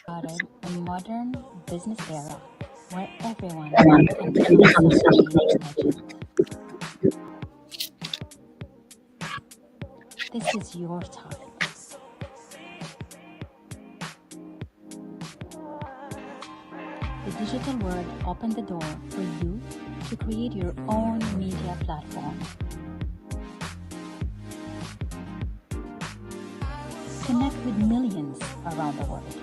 started a modern business era where everyone can become a self-made legend. This is your time. The digital world opened the door for you to create your own media platform. Connect with millions around the world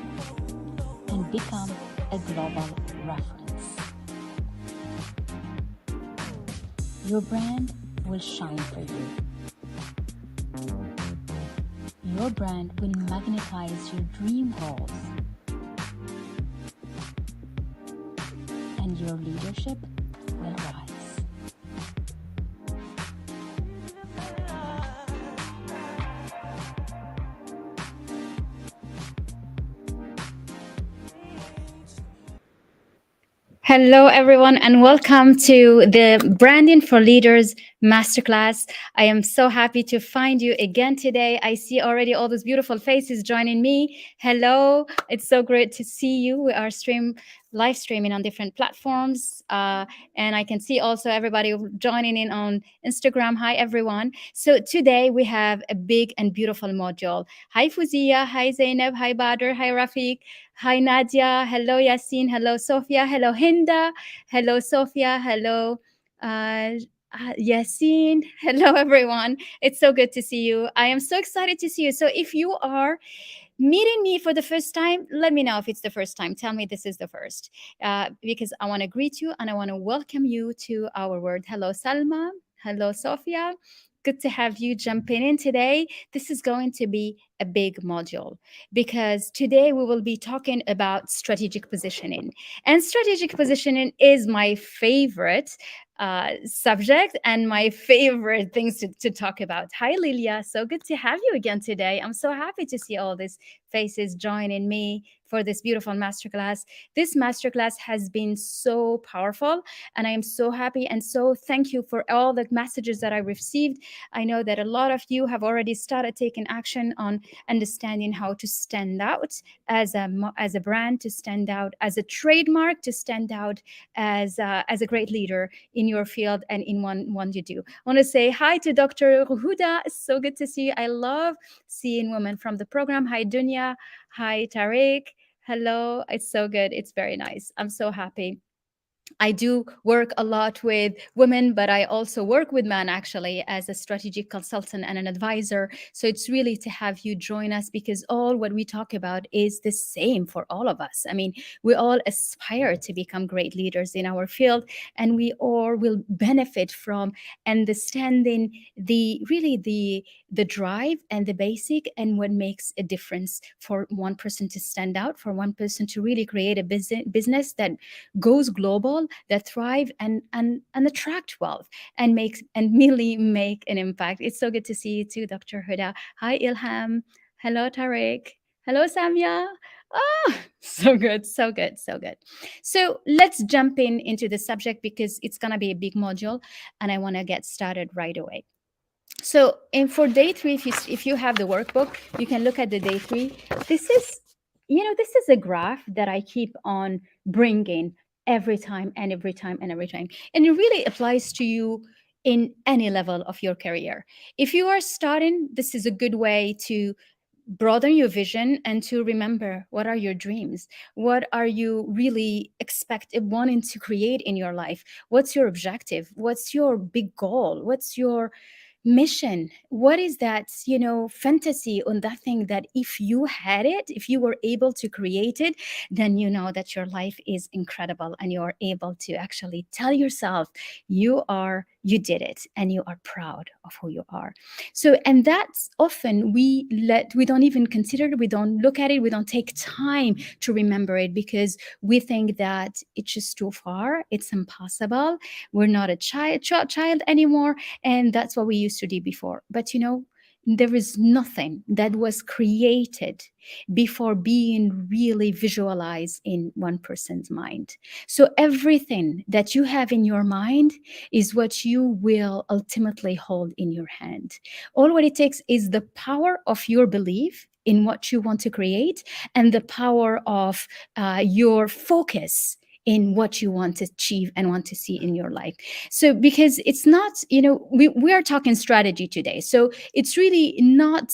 and become a global reference. Your brand will shine for you. Your brand will magnetize your dream goals, and your leadership will rise. Hello, everyone, and welcome to the Branding for Leaders Masterclass. I am so happy to find you again today. I see already all those beautiful faces joining me. Hello, it's so great to see you. We are live streaming on different platforms, and I can see also everybody joining in on Instagram. Hi, everyone. So today we have a big and beautiful module. Hi, Fuzia. Hi, Zainab. Hi, Badr. Hi, Rafiq. Hi, Nadia. Hello, Yasin. Hello, Sophia. Hello, Hinda. Hello, Sophia. Hello, Yasin. Hello, everyone. It's so good to see you. I am so excited to see you. So if you are meeting me for the first time, let me know if it's the first time. Tell me this is the first, because I want to greet you and I want to welcome you to our world. Hello, Salma. Hello, Sophia. Good to have you jumping in today. This is going to be a big module because today we will be talking about strategic positioning. And strategic positioning is my favorite subject and my favorite things to talk about. Hi, Lilia. So good to have you again today. I'm so happy to see all these faces joining me for this beautiful masterclass. This masterclass has been so powerful, and I am so happy and so thank you for all the messages that I received. I know that a lot of you have already started taking action on understanding how to stand out as a brand, to stand out as a trademark, to stand out as a great leader in your field and in one you do. I want to say hi to Dr. Huda. It's so good to see you. I love seeing women from the program. Hi, Dunya. Hi, Tariq. Hello. It's so good. It's very nice. I'm so happy. I do work a lot with women, but I also work with men actually as a strategic consultant and an advisor. So it's really to have you join us because all what we talk about is the same for all of us. I mean, we all aspire to become great leaders in our field, and we all will benefit from understanding the drive and the basic and what makes a difference for one person to stand out, for one person to really create a business that goes global, that thrive and attract wealth and really make an impact. It's so good to see you too, Dr. Huda. Hi, Ilham. Hello, Tariq. Hello, Samia. Oh, so good, so good, so good. So let's jump into the subject because it's gonna be a big module, and I want to get started right away. So, and for day three, if you have the workbook, you can look at the day three. This is a graph that I keep on bringing every time and every time and every time, and it really applies to you in any level of your career. If you are starting, this is a good way to broaden your vision and to remember what are your dreams, what are you really wanting to create in your life, what's your objective, what's your big goal, what's your mission, what is that fantasy on that thing that if you had it, if you were able to create it, then you know that your life is incredible and you are able to actually tell yourself you did it and you are proud of who you are. So, and that's often we don't even consider it, we don't look at it, we don't take time to remember it because we think that it's just too far, it's impossible, we're not a child anymore, and that's what we used to do before. But there is nothing that was created before being really visualized in one person's mind. So everything that you have in your mind is what you will ultimately hold in your hand. All what it takes is the power of your belief in what you want to create, and the power of your focus in what you want to achieve and want to see in your life. So because it's not, we are talking strategy today, so it's really not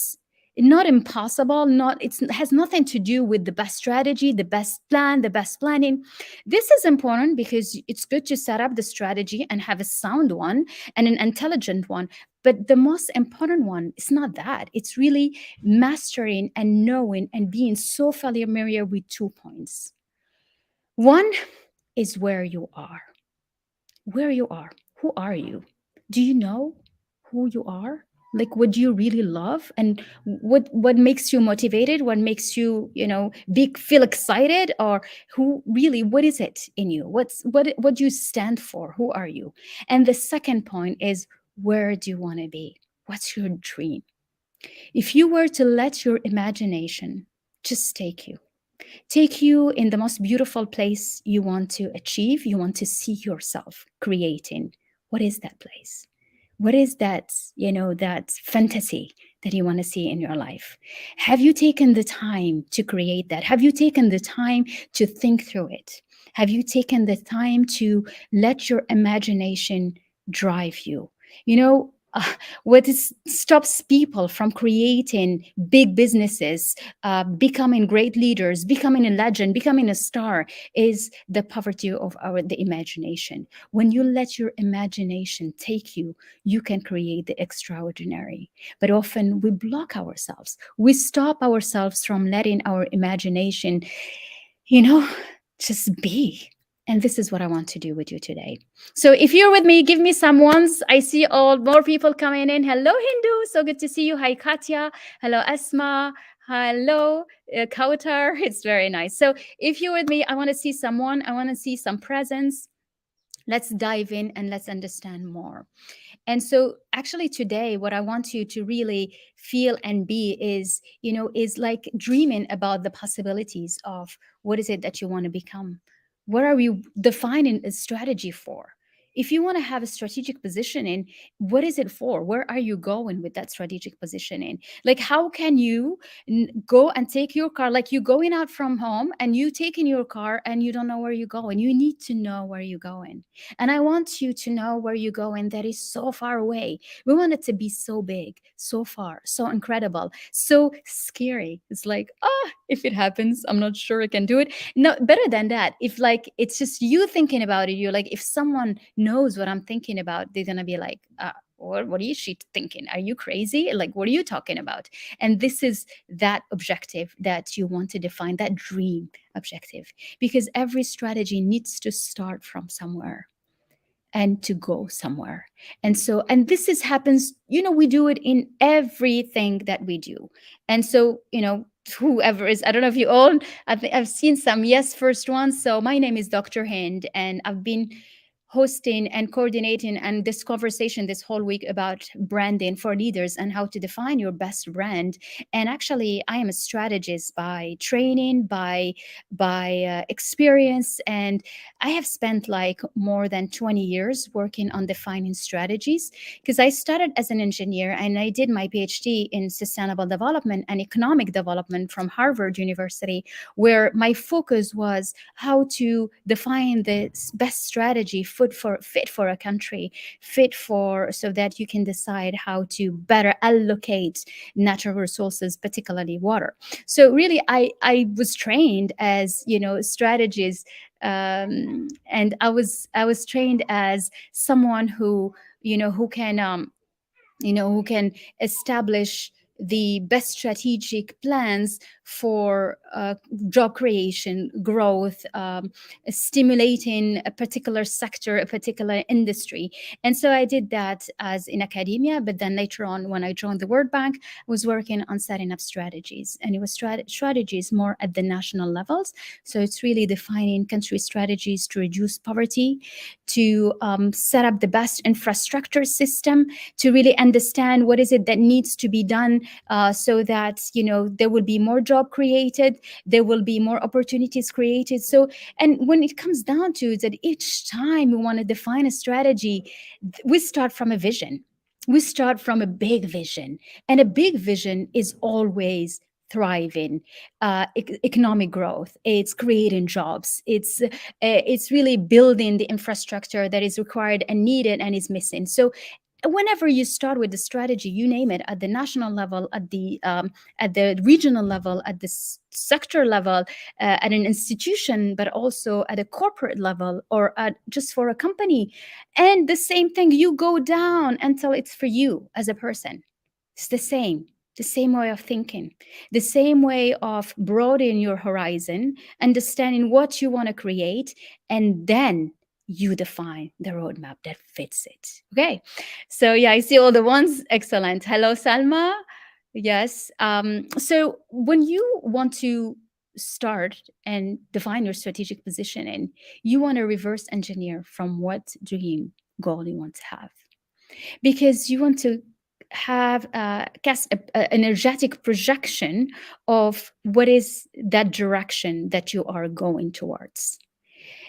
impossible, not it has nothing to do with the best strategy, the best plan, the best planning. This is important because it's good to set up the strategy and have a sound one and an intelligent one. But the most important one is not that. It's really mastering and knowing and being so familiar with 2 points. One is where you are. Where you are. Who are you? Do you know who you are? Like, what do you really love, and what makes you motivated, what makes you, feel excited, or who really, what is it in you, what do you stand for, who are you? And the second point is, where do you want to be? What's your dream? If you were to let your imagination just take you in the most beautiful place you want to achieve, you want to see yourself creating, what is that place? What is that, that fantasy that you want to see in your life? Have you taken the time to create that? Have you taken the time to think through it? Have you taken the time to let your imagination drive you? What stops people from creating big businesses, becoming great leaders, becoming a legend, becoming a star, is the poverty of the imagination. When you let your imagination take you, you can create the extraordinary. But often we block ourselves. We stop ourselves from letting our imagination, you know, just be. And this is what I want to do with you today. So if you're with me, give me some ones. I see all more people coming in. Hello, Hindu. So good to see you. Hi, Katya. Hello, Asma. Hello, Kautar. It's very nice. So if you're with me, I want to see someone. I want to see some presence. Let's dive in and let's understand more. And so actually today, what I want you to really feel and be is like dreaming about the possibilities of what is it that you want to become. What are we defining a strategy for? If you want to have a strategic positioning, what is it for? Where are you going with that strategic positioning? Like, how can you go and take your car, like you going out from home and you taking your car and you don't know where you're going? You need to know where you're going. And I want you to know where you're going that is so far away. We want it to be so big, so far, so incredible, so scary. It's like, if it happens, I'm not sure I can do it. No, better than that. If like it's just you thinking about it, you're like, if someone knows what I'm thinking about, they're gonna be like, what is she thinking? Are you crazy? Like, what are you talking about? And this is that objective that you want to define, that dream objective, because every strategy needs to start from somewhere and to go somewhere. And so, and this is happens, we do it in everything that we do. And so, whoever is, I don't know if you all, I've seen some yes first ones. So my name is Dr. Hynd, and I've been hosting and coordinating and this conversation this whole week about branding for leaders and how to define your best brand. And actually, I am a strategist by training, by experience, and I have spent like more than 20 years working on defining strategies, because I started as an engineer and I did my PhD in sustainable development and economic development from Harvard University, where my focus was how to define the best strategy fit for a country, fit for, so that you can decide how to better allocate natural resources, particularly water. So really, I was trained as strategist, and I was trained as someone who can establish the best strategic plans for job creation, growth, stimulating a particular sector, a particular industry. And so I did that as in academia, but then later on, when I joined the World Bank, I was working on setting up strategies. And it was strategies more at the national levels. So it's really defining country strategies to reduce poverty, to set up the best infrastructure system, to really understand what is it that needs to be done, so that there will be more job created, there will be more opportunities created. So, and when it comes down to that, each time we want to define a strategy, we start from a vision. We start from a big vision, and a big vision is always thriving, economic growth, it's creating jobs, it's really building the infrastructure that is required and needed and is missing. So whenever you start with the strategy, you name it, at the national level, at the regional level, at the sector level, at an institution, but also at a corporate level, or at just for a company, and the same thing, you go down until it's for you as a person. It's the same way of thinking, the same way of broadening your horizon, understanding what you want to create, and then you define the roadmap that fits it. Okay. So, yeah, I see all the ones. Excellent. Hello, Salma. Yes. So, when you want to start and define your strategic positioning, you want to reverse engineer from what dream goal you want to have, because you want to have cast a energetic projection of what is that direction that you are going towards.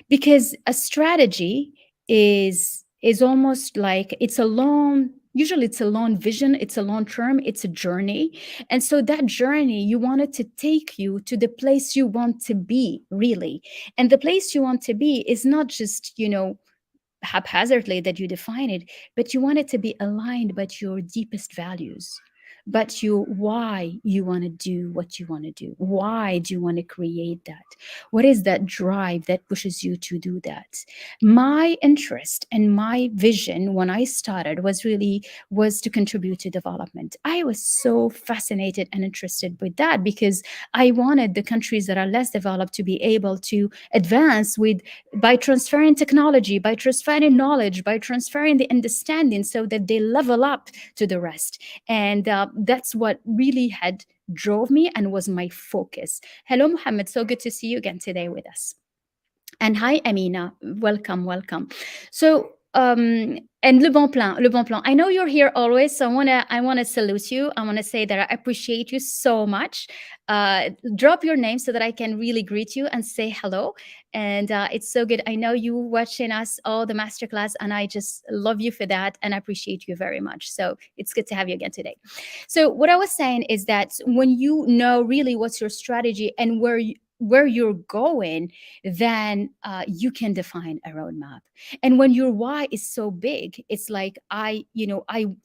Because a strategy is almost like, it's a long, usually it's a long vision, it's a long term, it's a journey. And so that journey, you want it to take you to the place you want to be, really. And the place you want to be is not just, haphazardly that you define it, but you want it to be aligned with your deepest values, but why you want to do what you want to do. Why do you want to create that? What is that drive that pushes you to do that? My interest and my vision when I started was to contribute to development. I was so fascinated and interested with that, because I wanted the countries that are less developed to be able to advance with, by transferring technology, by transferring knowledge, by transferring the understanding, so that they level up to the rest. And that's what really had drove me and was my focus. Hello, Mohammed. So good to see you again today with us. And hi, Amina. Welcome, welcome. So, and Le Bon Plan. I know you're here always, so I wanna salute you. I wanna say that I appreciate you so much. Drop your name so that I can really greet you and say hello. And it's so good. I know you watching us all the masterclass, and I just love you for that, and I appreciate you very much. So it's good to have you again today. So what I was saying is that when you know really what's your strategy and where you're going, then you can define a roadmap. And when your why is so big, it's like,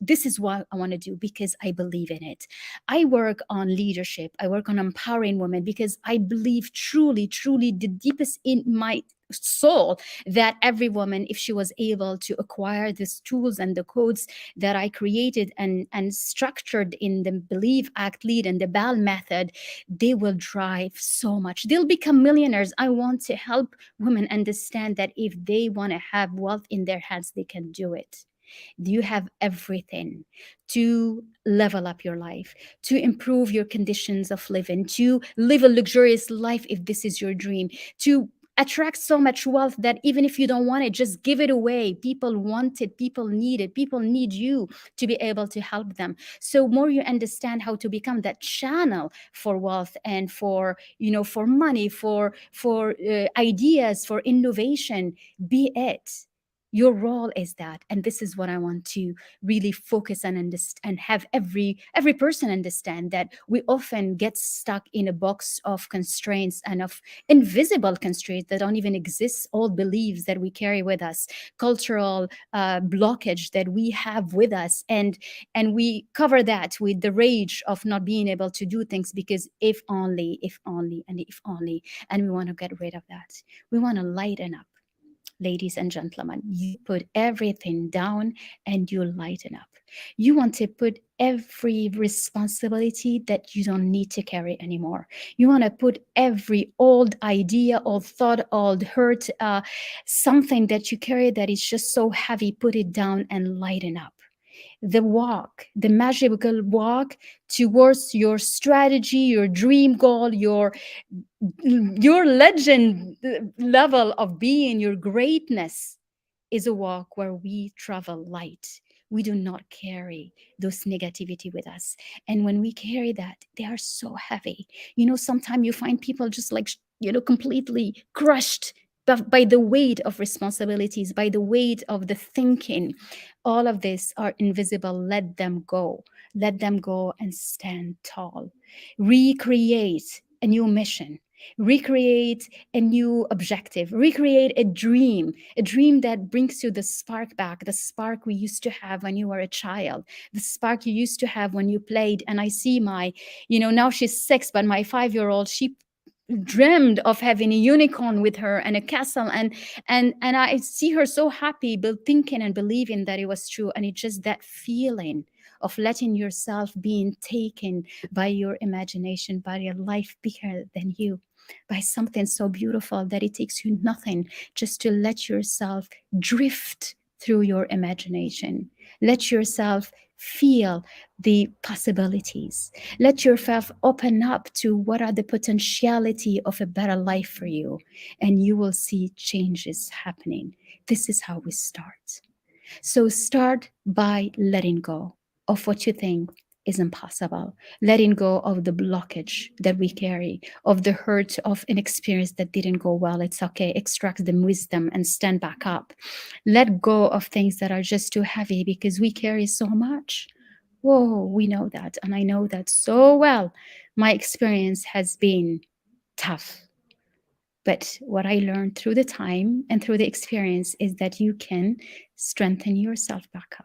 this is what I want to do because I believe in it. I work on leadership. I work on empowering women because I believe truly, truly, the deepest in my soul, that every woman, if she was able to acquire these tools and the codes that I created and structured in the believe, act, lead, and the BAL method, they will drive so much. They'll become millionaires. I want to help women understand that if they want to have wealth in their hands, they can do it. You have everything to level up your life, to improve your conditions of living, to live a luxurious life if this is your dream, to attract so much wealth that even if you don't want it, just give it away. People want it, people need it, people need you to be able to help them. So more you understand how to become that channel for wealth and for, for money, for ideas, for innovation, be it. Your role is that, and this is what I want to really focus on and have every person understand, that we often get stuck in a box of constraints and of invisible constraints that don't even exist, old beliefs that we carry with us, cultural blockage that we have with us, and we cover that with the rage of not being able to do things because if only, if only, and if only. And we want to get rid of that. We want to lighten up. Ladies and gentlemen, you put everything down and you lighten up. You want to put every responsibility that you don't need to carry anymore. You want to put every old idea, old thought, old hurt, something that you carry that is just so heavy, put it down and lighten up. The walk, the magical walk towards your strategy, your dream goal, your legend level of being, your greatness, is a walk where we travel light. We do not carry those negativity with us. And when we carry that, they are so heavy. Sometimes you find people just like, completely crushed by the weight of responsibilities, by the weight of the thinking. All of this are invisible. Let them go. let them go and stand tall. Recreate a new mission, recreate a new objective, recreate a dream that brings you the spark back, the spark we used to have when you were a child, the spark you used to have when you played. And I see my, now she's 6, but my 5-year-old, she dreamed of having a unicorn with her and a castle, and I see her so happy, thinking and believing that it was true. And it's just that feeling of letting yourself being taken by your imagination, by your life bigger than you, by something so beautiful that it takes you nothing just to let yourself drift through your imagination. Let yourself feel the possibilities. Let yourself open up to what are the potentiality of a better life for you, and you will see changes happening. This is how we start. So start by letting go of what you think is impossible, letting go of the blockage that we carry, of the hurt of an experience that didn't go well. It's okay. Extract the wisdom and stand back up. Let go of things that are just too heavy because we carry so much. Whoa, we know that. And I know that so well. My experience has been tough. But what I learned through the time and through the experience is that you can strengthen yourself back up,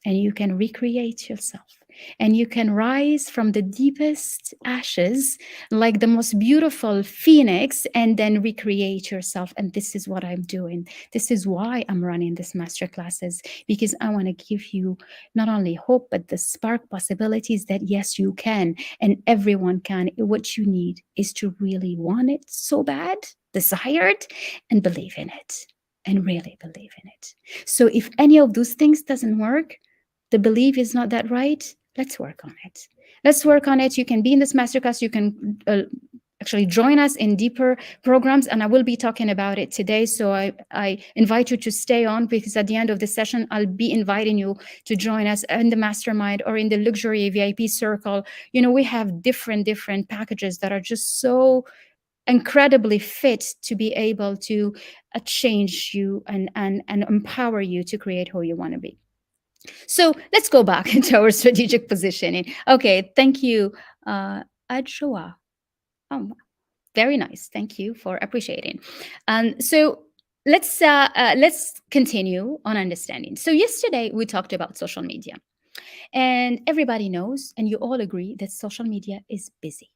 and you can recreate yourself, and you can rise from the deepest ashes like the most beautiful phoenix, and then recreate yourself. And this is what I'm doing. This is why I'm running this master classes, because I want to give you not only hope but the spark possibilities that yes, you can, and everyone can. What you need is to really want it so bad, desire it, and believe in it, and really believe in it. So if any of those things doesn't work, the belief is not that right, let's work on it. Let's work on it. You can be in this masterclass. You can actually join us in deeper programs, and I will be talking about it today. So I invite you to stay on, because at the end of the session, I'll be inviting you to join us in the mastermind or in the luxury VIP circle. We have different packages that are just so incredibly fit to be able to change you and empower you to create who you want to be. So let's go back into our strategic positioning. Okay, thank you, Adjoa. Oh, very nice. Thank you for appreciating. So let's continue on understanding. So yesterday we talked about social media, and everybody knows, and you all agree that social media is busy,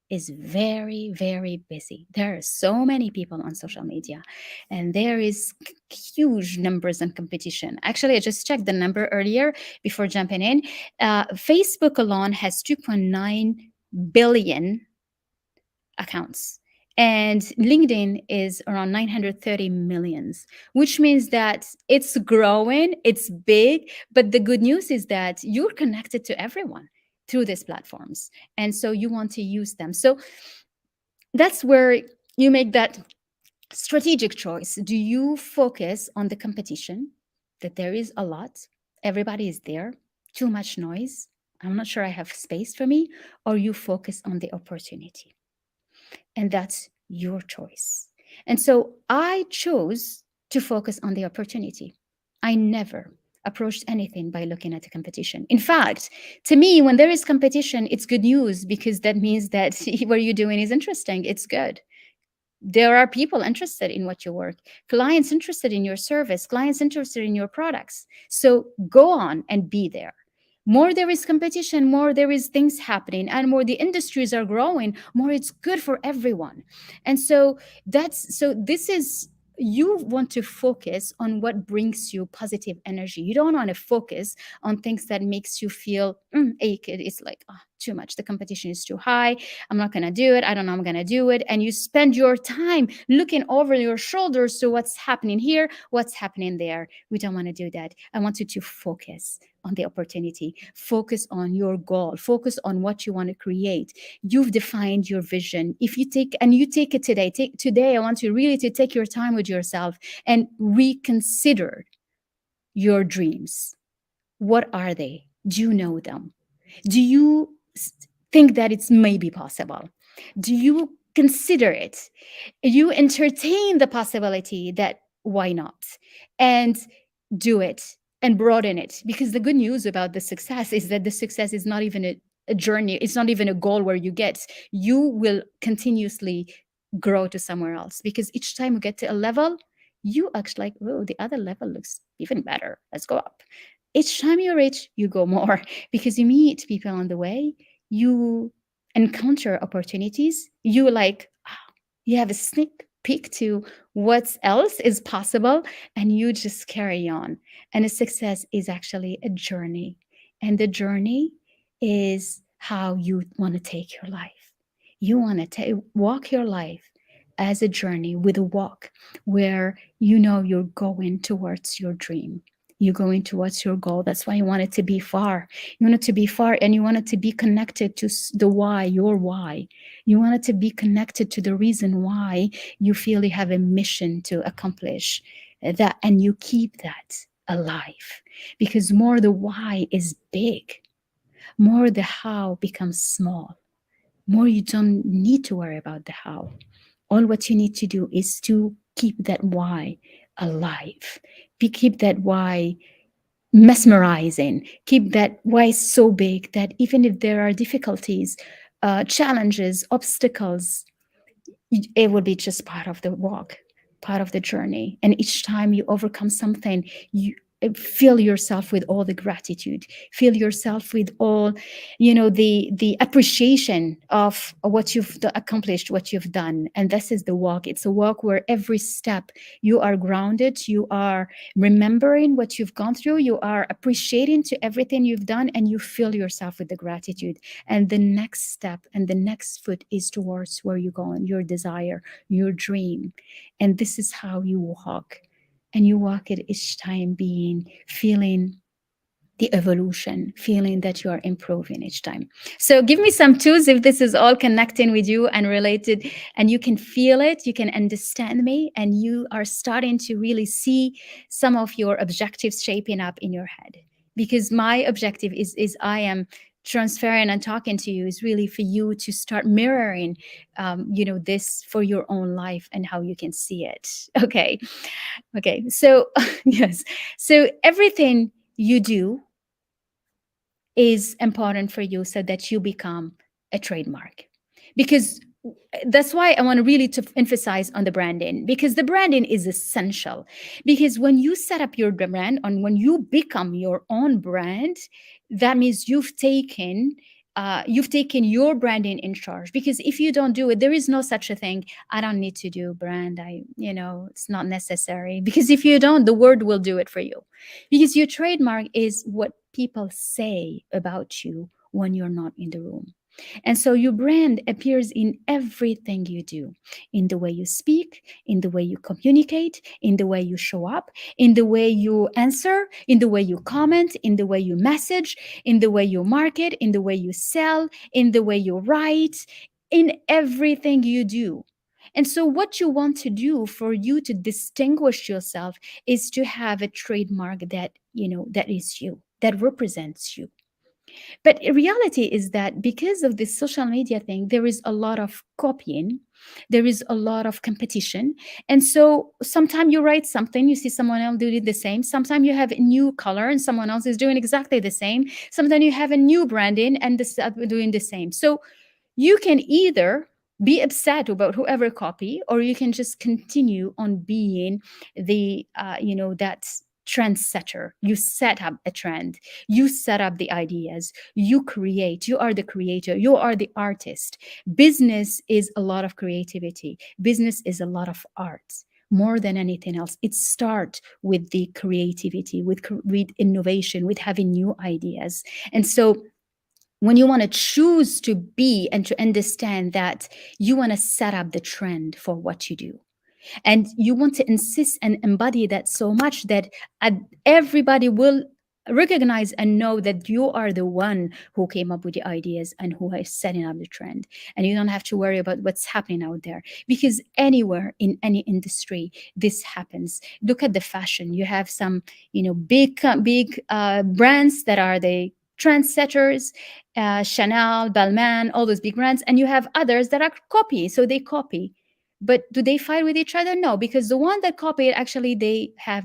is very, very busy. There are so many people on social media, and there is huge numbers and competition. Actually, I just checked the number earlier before jumping in. Facebook alone has 2.9 billion accounts, and LinkedIn is around 930 millions, which means that it's growing, it's big. But the good news is that you're connected to everyone through these platforms, and so you want to use them. So that's where you make that strategic choice. Do you focus on the competition, that there is a lot, everybody is there, too much noise, I'm not sure I have space for me, or you focus on the opportunity? And that's your choice. And so I chose to focus on the opportunity. I never approached anything by looking at the competition. In fact, to me, when there is competition, it's good news, because that means that what you're doing is interesting. It's good. There are people interested in what you work, clients interested in your service, clients interested in your products. So go on and be there. More there is competition, more there is things happening, and more the industries are growing, more it's good for everyone. And so this is, you want to focus on what brings you positive energy. You don't want to focus on things that makes you feel ache. It's like, oh, too much, the competition is too high, I'm not going to do it, I don't know I'm going to do it. And you spend your time looking over your shoulders to what's happening here, what's happening there. We don't want to do that. I want you to focus on the opportunity, focus on your goal, focus on what you want to create. You've defined your vision. If you take it today, I want you really to take your time with yourself and reconsider your dreams. What are they? Do you know them? Do you think that it's maybe possible? Do you consider it? You entertain the possibility that why not? And do it. and broaden it. Because the good news about the success is that the success is not even a journey, it's not even a goal where you get. You will continuously grow to somewhere else, because each time you get to a level, you act like, oh, the other level looks even better, let's go up. Each time you reach, you go more because you meet people on the way, you encounter opportunities, you like, oh, you have a sneak peek to what else is possible, and you just carry on. And a success is actually a journey, and the journey is how you want to take your life. You want to walk your life as a journey, with a walk where you know you're going towards your dream. You're going towards your goal. That's why you want it to be far. You want it to be far, and you want it to be connected to the why, your why. You want it to be connected to the reason why you feel you have a mission to accomplish that, and you keep that alive. Because more the why is big, more the how becomes small. More you don't need to worry about the how. All what you need to do is to keep that why alive. Keep that why mesmerizing. Keep that why so big that even if there are difficulties, challenges, obstacles, it will be just part of the walk, part of the journey. And each time you overcome something, you fill yourself with all the gratitude, fill yourself with all, the appreciation of what you've accomplished, what you've done. And this is the walk. It's a walk where every step you are grounded, you are remembering what you've gone through, you are appreciating to everything you've done, and you fill yourself with the gratitude. And the next step and the next foot is towards where you're going, your desire, your dream. And this is how you walk. And you walk it each time being, feeling the evolution, feeling that you are improving each time. So give me some tools if this is all connecting with you and related, and you can feel it, you can understand me, and you are starting to really see some of your objectives shaping up in your head. Because my objective is I am transferring and talking to you is really for you to start mirroring this for your own life and how you can see it. Okay, so yes, so everything you do is important for you so that you become a trademark. Because that's why I want to really to emphasize on the branding, because the branding is essential. Because when you set up your brand, and when you become your own brand, that means you've taken your branding in charge. Because if you don't do it, there is no such a thing. I don't need to do brand. It's not necessary. Because if you don't, the word will do it for you. Because your trademark is what people say about you when you're not in the room. And so your brand appears in everything you do, in the way you speak, in the way you communicate, in the way you show up, in the way you answer, in the way you comment, in the way you message, in the way you market, in the way you sell, in the way you write, in everything you do. And so, what you want to do for you to distinguish yourself is to have a trademark that is you, that represents you. But reality is that because of this social media thing, there is a lot of copying, there is a lot of competition. And so sometimes you write something, you see someone else doing the same. Sometimes you have a new color and someone else is doing exactly the same. Sometimes you have a new branding and this doing the same. So you can either be upset about whoever copy, or you can just continue on being that trendsetter. You set up a trend, you set up the ideas, you create, you are the creator, you are the artist. Business is a lot of creativity, business is a lot of art. More than anything else, it starts with the creativity, with innovation, with having new ideas. And so when you want to choose to be and to understand that, you want to set up the trend for what you do. And you want to insist and embody that so much that everybody will recognize and know that you are the one who came up with the ideas and who is setting up the trend. And you don't have to worry about what's happening out there, because anywhere in any industry this happens. Look at the fashion. You have some big brands that are the trendsetters, Chanel, Balmain, all those big brands, and you have others that are copy. So they copy. But do they fight with each other? No, because the one that copy it, actually they have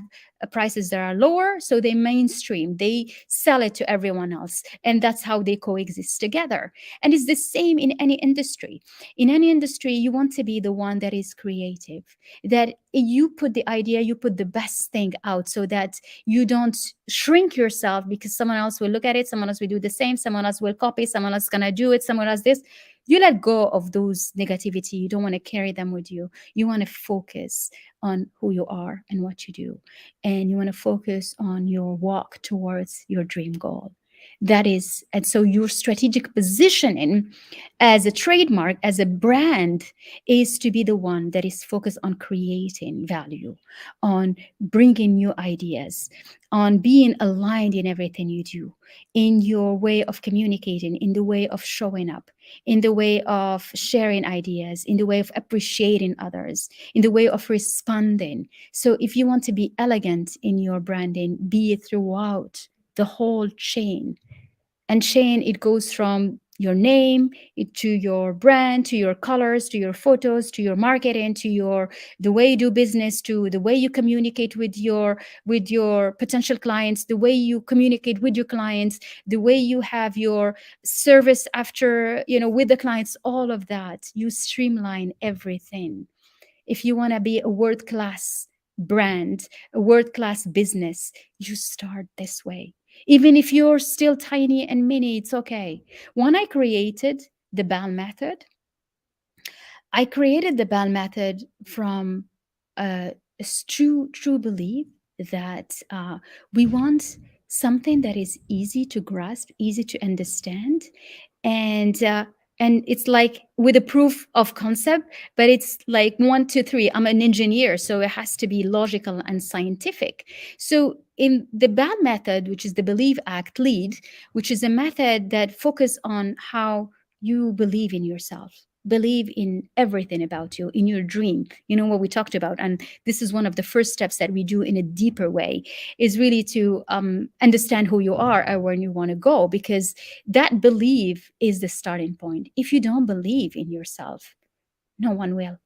prices that are lower, so they mainstream, they sell it to everyone else, and that's how they coexist together. And it's the same in any industry. In any industry, you want to be the one that is creative, that you put the idea, you put the best thing out, so that you don't shrink yourself because someone else will look at it, someone else will do the same, someone else will copy, someone else is gonna do it, someone else this. You let go of those negativity. You don't want to carry them with you. You want to focus on who you are and what you do, and you want to focus on your walk towards your dream goal. That is, and so your strategic positioning as a trademark, as a brand, is to be the one that is focused on creating value, on bringing new ideas, on being aligned in everything you do, in your way of communicating, in the way of showing up, in the way of sharing ideas, in the way of appreciating others, in the way of responding. So if you want to be elegant in your branding, be it throughout the whole chain. And chain, it goes from your name to your brand, to your colors, to your photos, to your marketing, to your the way you do business, to the way you communicate with your potential clients, the way you communicate with your clients, the way you have your service after, with the clients. All of that, you streamline everything. If you want to be a world class brand, a world class business, you start this way. Even if you're still tiny and mini, it's okay. When I created the BAL method, I created the BAL method from a true belief that we want something that is easy to grasp, easy to understand, and uh, and it's like with a proof of concept, but it's like 1 2 3. I'm an engineer, so it has to be logical and scientific. So in the BAL method, which is the Believe Act Lead, which is a method that focus on how you believe in yourself, believe in everything about you, in your dream, what we talked about. And this is one of the first steps that we do in a deeper way, is really to understand who you are and where you want to go, because that belief is the starting point. If you don't believe in yourself, no one will.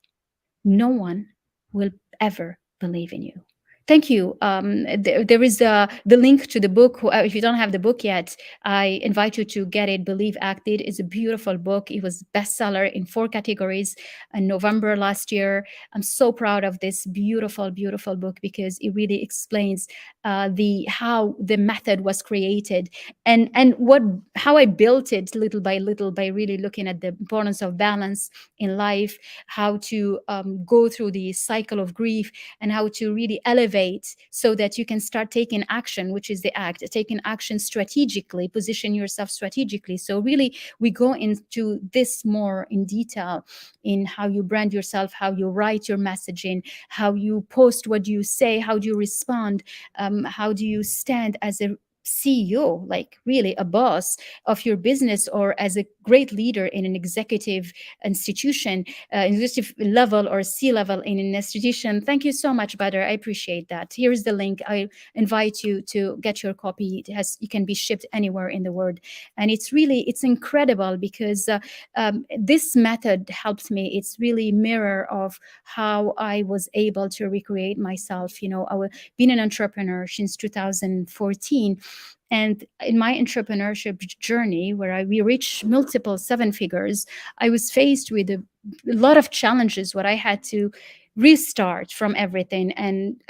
No one will ever believe in you. Thank you. There is the link to the book. If you don't have the book yet, I invite you to get it. Believe Acted is a beautiful book. It was bestseller in 4 categories in November last year. I'm so proud of this beautiful, beautiful book because it really explains the how the method was created, and what how I built it little by little, by really looking at the importance of balance in life, how to go through the cycle of grief, and how to really elevate so that you can start taking action, which is the act, taking action strategically, position yourself strategically. So really, we go into this more in detail in how you brand yourself, how you write your messaging, how you post what you say, how do you respond, how do you stand as a CEO, like really a boss of your business, or as a great leader in an executive institution, executive level or C level in an institution. Thank you so much, Badr. I appreciate that. Here is the link. I invite you to get your copy. It can be shipped anywhere in the world, and it's incredible because this method helps me. It's really mirror of how I was able to recreate myself. I was been an entrepreneur since 2014, and in my entrepreneurship journey, where we reached multiple seven figures, I was faced with a lot of challenges where I had to restart from everything and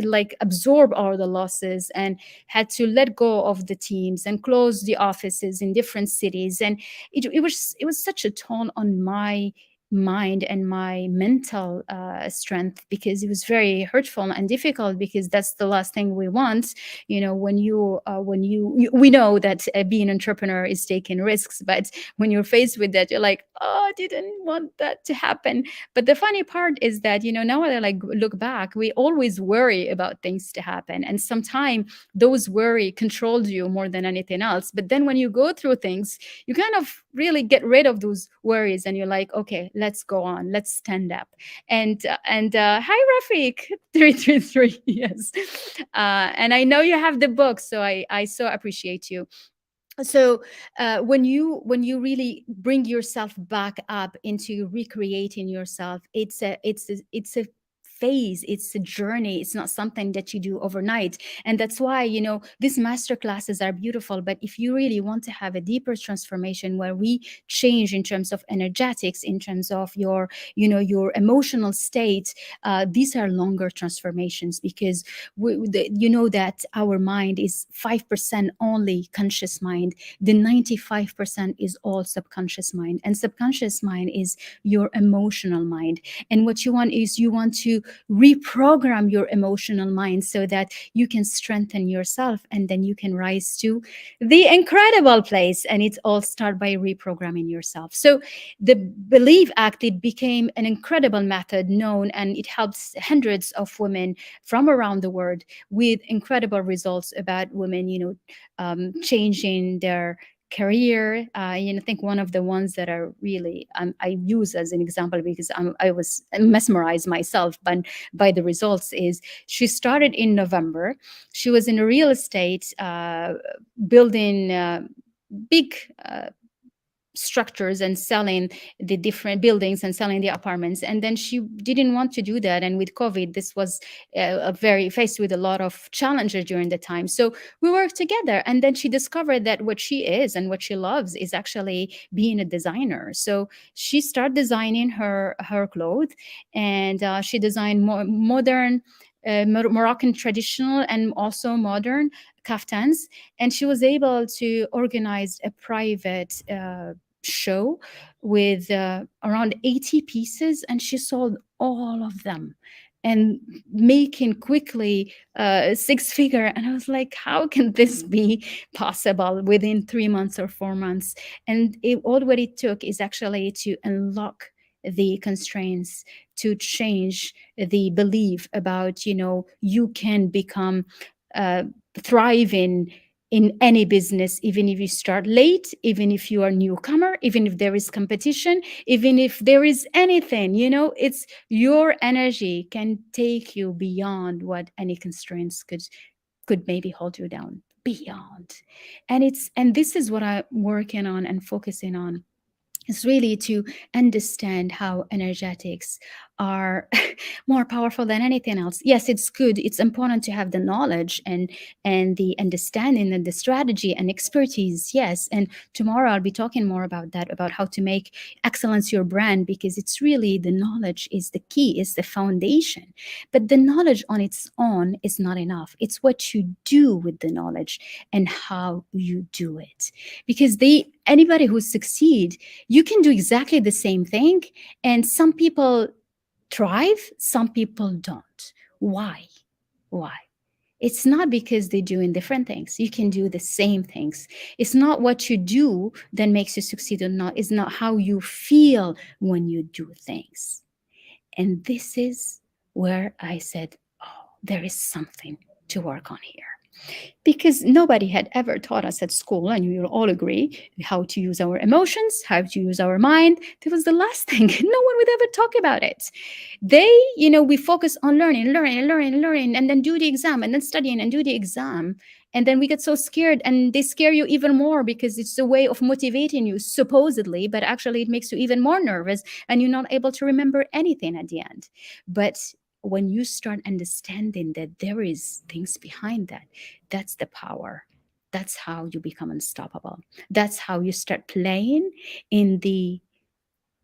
like absorb all the losses, and had to let go of the teams and close the offices in different cities. And it was such a toll on my mind and my mental strength, because it was very hurtful and difficult, because that's the last thing we want. We know that being an entrepreneur is taking risks, but when you're faced with that, you're like, oh, I didn't want that to happen. But the funny part is that, now that I like look back, we always worry about things to happen, and sometimes those worry controls you more than anything else. But then when you go through things, you kind of really get rid of those worries, and you're like, okay, let's go on, let's stand up. And hi, Rafiq 333. Yes. And I know you have the book, so I so appreciate you. So when you really bring yourself back up into recreating yourself, it's a phase, it's a journey, it's not something that you do overnight. And that's why, these master classes are beautiful, but if you really want to have a deeper transformation where we change in terms of energetics, in terms of your emotional state, these are longer transformations, because you know that our mind is 5% only conscious mind. The 95% is all subconscious mind, and subconscious mind is your emotional mind. And what you want is, you want to reprogram your emotional mind so that you can strengthen yourself, and then you can rise to the incredible place. And it's all start by reprogramming yourself. So the Believe Act, it became an incredible method known, and it helps hundreds of women from around the world with incredible results about women, changing their career. I think one of the ones that are really, I use as an example, because I was mesmerized myself by the results, is she started in November. She was in a real estate, building big structures and selling the different buildings and selling the apartments, and then she didn't want to do that. And with COVID, this was a very faced with a lot of challenges during the time. So we worked together, and then she discovered that what she is and what she loves is actually being a designer. So she started designing her clothes, and she designed more modern, Moroccan traditional and also modern kaftans. And she was able to organize a private show with around 80 pieces, and she sold all of them, and making quickly six figure. And I was like, how can this be possible within 3 months or 4 months? And all what it took is actually to unlock the constraints, to change the belief about, you can become uh, thriving in any business, even if you start late, even if you are newcomer, even if there is competition, even if there is anything, it's your energy can take you beyond what any constraints could maybe hold you down beyond. And this is what I'm working on and focusing on, is really to understand how energetics are more powerful than anything else. Yes, it's good, it's important to have the knowledge and the understanding and the strategy and expertise. Yes, and tomorrow I'll be talking more about that, about how to make excellence your brand, because it's really the knowledge is the key, is the foundation. But the knowledge on its own is not enough. It's what you do with the knowledge and how you do it. Because anybody who succeed, you can do exactly the same thing, and some people thrive, some people don't. Why? It's not because they're doing different things. You can do the same things. It's not what you do that makes you succeed or not. It's not how you feel when you do things. And this is where I said, oh, there is something to work on here, because nobody had ever taught us at school, and you'll all agree, how to use our emotions, how to use our mind. That was the last thing. No one would ever talk about it. We focus on learning, and then do the exam, and then studying and do the exam. And then we get so scared, and they scare you even more, because it's a way of motivating you, supposedly, but actually it makes you even more nervous, and you're not able to remember anything at the end. But when you start understanding that there is things behind that, that's the power. That's how you become unstoppable. That's how you start playing in the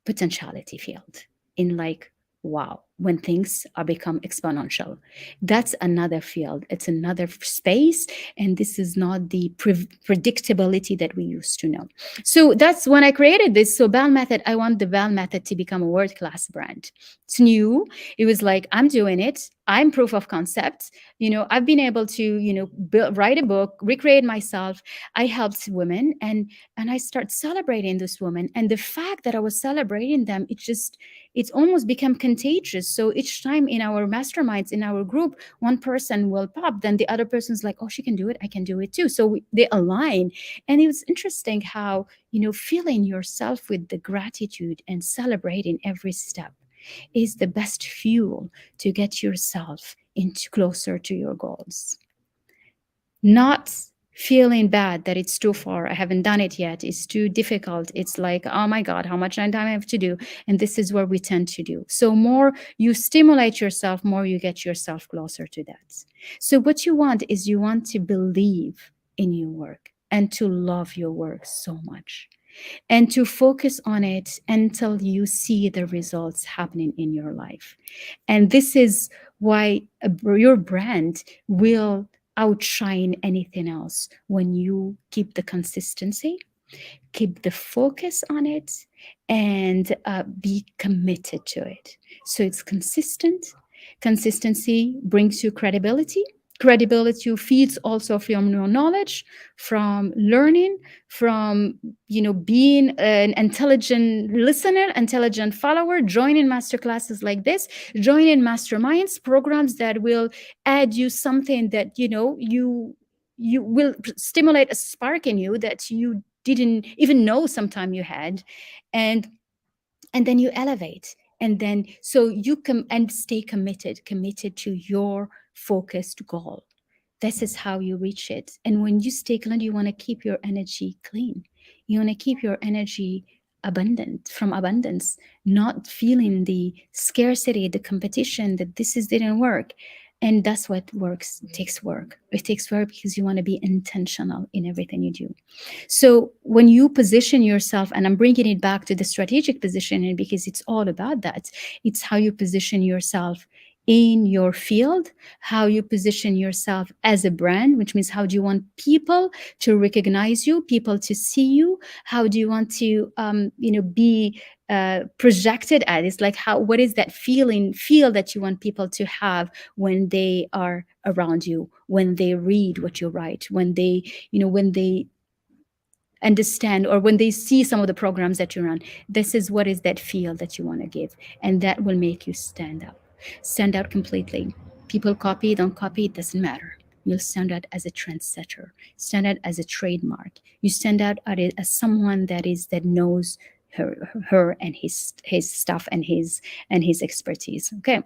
potentiality field, in like, wow, when things are become exponential. That's another field, it's another space, and this is not the predictability that we used to know. So that's when I created this. So Bell Method, I want the Bell Method to become a world-class brand. It's new. It was like, I'm doing it, I'm proof of concept. I've been able to write a book, recreate myself. I helped women, and I start celebrating this woman. And the fact that I was celebrating them, it's almost become contagious. So each time in our masterminds, in our group, one person will pop, then the other person's like, oh, she can do it, I can do it too. So they align. And it was interesting how, filling yourself with the gratitude and celebrating every step is the best fuel to get yourself into closer to your goals. Not feeling bad that it's too far, I haven't done it yet, it's too difficult, it's like, oh my God, how much time I have to do. And this is what we tend to do. So more you stimulate yourself, more you get yourself closer to that. So what you want is you want to believe in your work and to love your work so much and to focus on it until you see the results happening in your life. And this is why your brand will outshine anything else when you keep the consistency, keep the focus on it, and be committed to it. So it's consistent. Consistency brings you credibility. Credibility feeds also from your knowledge, from learning, from being an intelligent listener, intelligent follower, joining masterclasses like this, joining masterminds, programs that will add you something that you will stimulate a spark in you that you didn't even know sometime you had. And and then you elevate, and then so you come and stay committed to your focused goal. This is how you reach it. And when you stay clean, you want to keep your energy clean. You want to keep your energy abundant, from abundance, not feeling the scarcity, the competition that this is didn't work. And that's what works. It takes work. It takes work because you want to be intentional in everything you do. So when you position yourself, and I'm bringing it back to the strategic positioning because it's all about that. It's how you position yourself in your field, how you position yourself as a brand, which means how do you want people to recognize you, people to see you, how do you want to be projected at. It's like what is that feel that you want people to have when they are around you, when they read what you write, when they understand, or when they see some of the programs that you run. This is what is that feel that you want to give, and that will make you stand out completely. People copy, don't copy, it doesn't matter. You'll stand out as a trendsetter, stand out as a trademark. You stand out as someone that knows her and his stuff and his expertise. Okay.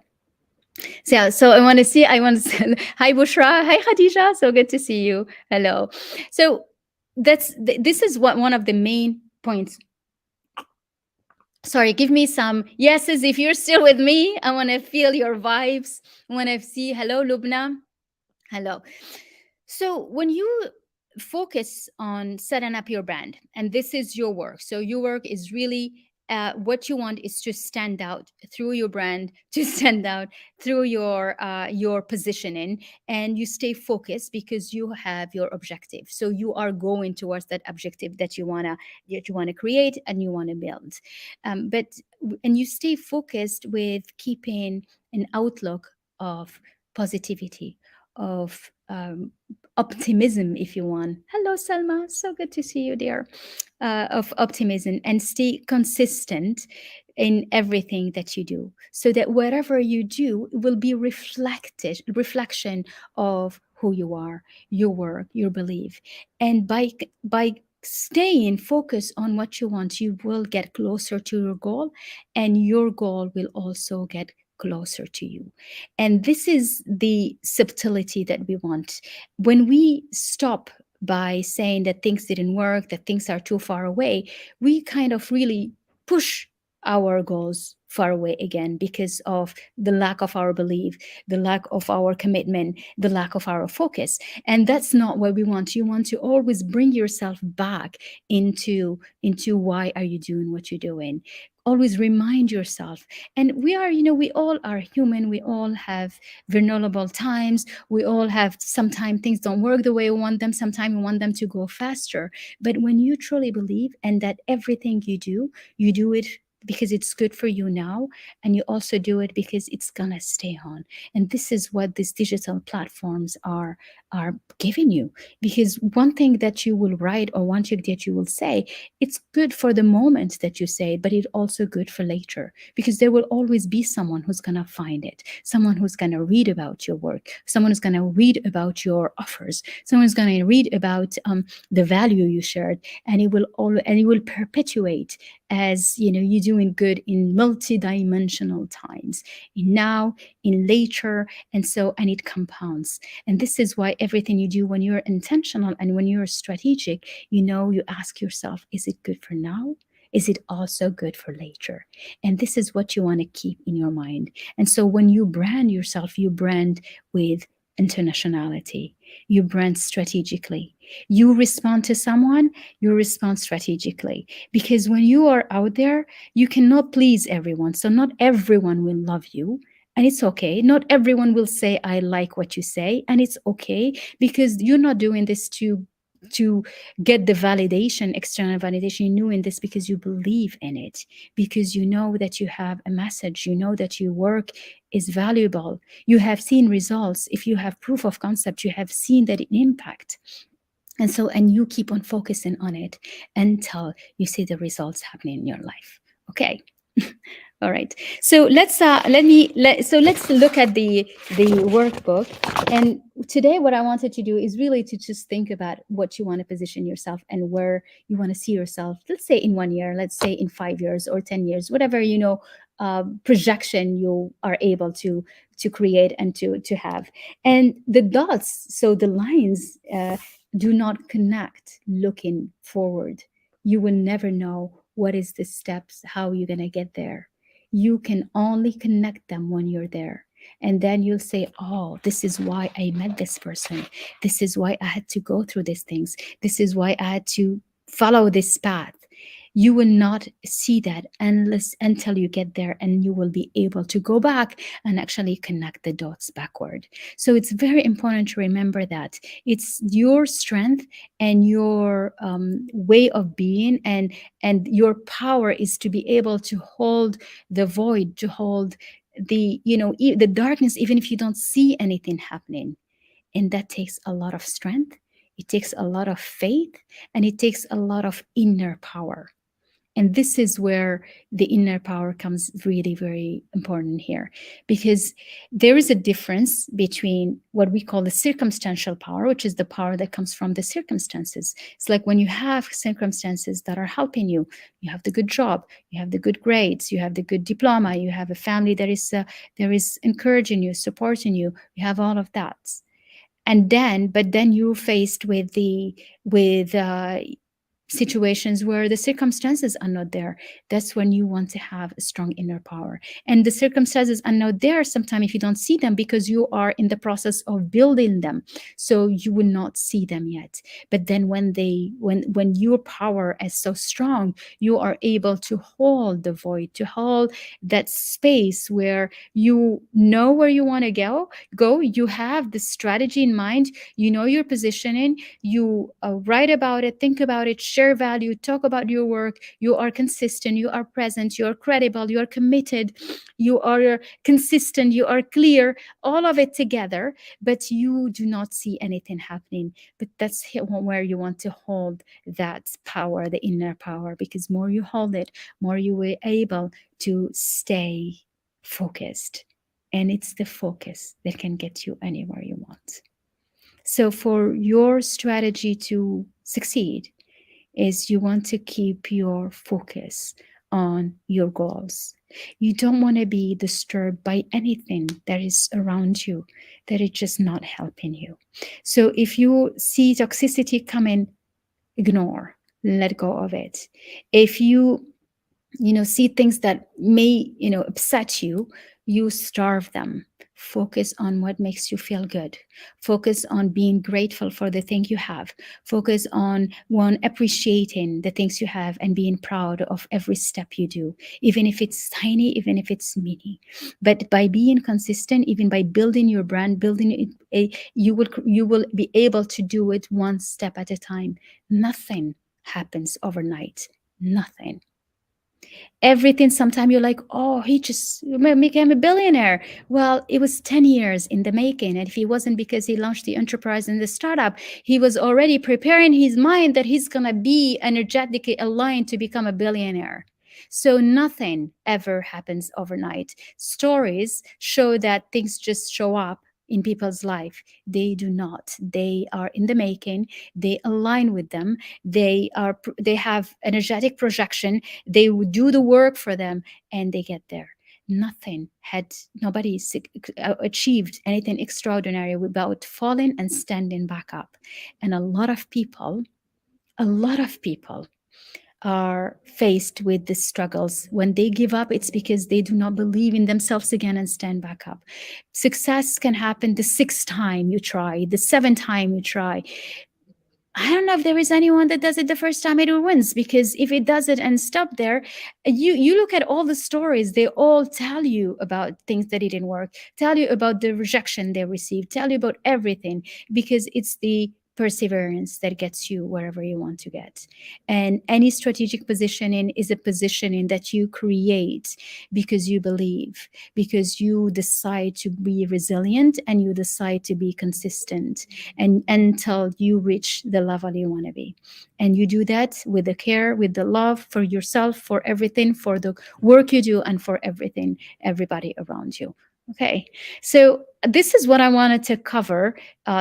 So yeah, so I want to hi Bushra, hi Khadija, so good to see you. Hello. So this is what one of the main points. Sorry, give me some yeses if you're still with me. I want to feel your vibes. I want to see. Hello, Lubna. Hello. So when you focus on setting up your brand, and this is your work, so your work is really what you want is to stand out through your brand, to stand out through your positioning, and you stay focused because you have your objective. So you are going towards that objective that you wanna create and you want to build. And you stay focused with keeping an outlook of positivity, of optimism, if you want. Hello, Selma. So good to see you there. Of optimism, and stay consistent in everything that you do, so that whatever you do will be reflection of who you are, your work, your belief. And by staying focused on what you want, you will get closer to your goal, and your goal will also get closer to you. And this is the subtlety that we want. When we stop by saying that things didn't work, that things are too far away, we kind of really push our goals far away again because of the lack of our belief, the lack of our commitment, the lack of our focus. And that's not what we want. You want to always bring yourself back into why are you doing what you're doing. Always remind yourself. And we all are human. We all have vulnerable times. We all have, sometimes things don't work the way we want them. Sometimes we want them to go faster. But when you truly believe, and that everything you do it because it's good for you now, and you also do it because it's gonna stay on. And this is what these digital platforms are giving you. Because one thing that you will write, or one thing that you will say, it's good for the moment that you say it, but it's also good for later, because there will always be someone who's gonna find it, someone who's gonna read about your work, someone who's gonna read about your offers, someone who's gonna read about the value you shared, and it will perpetuate as you're doing good in multidimensional times, in now, in later, and it compounds. And this is why everything you do, when you're intentional and when you're strategic, you ask yourself, is it good for now? Is it also good for later? And this is what you want to keep in your mind. And so when you brand yourself, you brand with internationality, you brand strategically. You respond to someone, you respond strategically. Because when you are out there, you cannot please everyone. So not everyone will love you. And it's okay. Not everyone will say, I like what you say. And it's okay, because you're not doing this to get the validation, external validation. You're doing this because you believe in it, because you know that you have a message, you know that your work is valuable. You have seen results. If you have proof of concept, you have seen that it impact. And you keep on focusing on it until you see the results happening in your life. Okay. All right. So let's look at the workbook. And today what I wanted to do is really to just think about what you want to position yourself and where you want to see yourself. Let's say in 1 year, let's say in 5 years or 10 years, whatever projection you are able to create and to have. And the dots, so the lines, do not connect looking forward. You will never know what is the steps, how you're going to get there. You can only connect them when you're there. And then you'll say, oh, this is why I met this person. This is why I had to go through these things. This is why I had to follow this path. You will not see that until you get there, and you will be able to go back and actually connect the dots backward. So it's very important to remember that it's your strength and your way of being, and your power is to be able to hold the void, to hold the darkness, even if you don't see anything happening. And that takes a lot of strength, it takes a lot of faith, and it takes a lot of inner power. And this is where the inner power comes really very important here, because there is a difference between what we call the circumstantial power, which is the power that comes from the circumstances. It's like when you have circumstances that are helping you. You have the good job, you have the good grades, you have the good diploma, you have a family that is encouraging you, supporting you, you have all of that. But then you're faced with situations where the circumstances are not there. That's when you want to have a strong inner power. And the circumstances are not there sometimes if you don't see them, because you are in the process of building them, so you will not see them yet. But then when your power is so strong, you are able to hold the void, to hold that space where you know where you want to go. You have the strategy in mind, you know your positioning, you write about it, think about it, share value, talk about your work. You are consistent, you are present, you are credible, you are committed, you are consistent, you are clear, all of it together, but you do not see anything happening. But that's where you want to hold that power, the inner power, because more you hold it, more you will able to stay focused. And it's the focus that can get you anywhere you want. So for your strategy to succeed is you want to keep your focus on your goals. You don't want to be disturbed by anything that is around you that is just not helping you. So if you see toxicity coming, ignore, let go of it. If you see things that may upset you, you starve them. Focus on what makes you feel good. Focus on being grateful for the thing you have. Focus on appreciating the things you have and being proud of every step you do, even if it's tiny, even if it's mini. But by being consistent, even by building your brand, building it, you will be able to do it one step at a time. Nothing happens overnight. Nothing. Everything, sometimes you're like, oh, he just became a billionaire. Well, it was 10 years in the making. And if it wasn't because he launched the enterprise and the startup, he was already preparing his mind that he's going to be energetically aligned to become a billionaire. So nothing ever happens overnight. Stories show that things just show up in people's life. They do not. They are in the making. They align with them. They have energetic projection. They would do the work for them, and they get there. Nothing had Nobody achieved anything extraordinary without falling and standing back up. And a lot of people are faced with the struggles. When they give up, it's because they do not believe in themselves again and stand back up. Success can happen the sixth time you try, the seventh time you try. I don't know if there is anyone that does it the first time it wins, because if it does it and stop there, you look at all the stories, they all tell you about things that didn't work, tell you about the rejection they received, tell you about everything, because it's the perseverance that gets you wherever you want to get. And any strategic positioning is a positioning that you create because you believe, because you decide to be resilient and you decide to be consistent, and until you reach the level you want to be. And you do that with the care, with the love for yourself, for everything, for the work you do, and for everything, everybody around you. Okay, so this is what I wanted to cover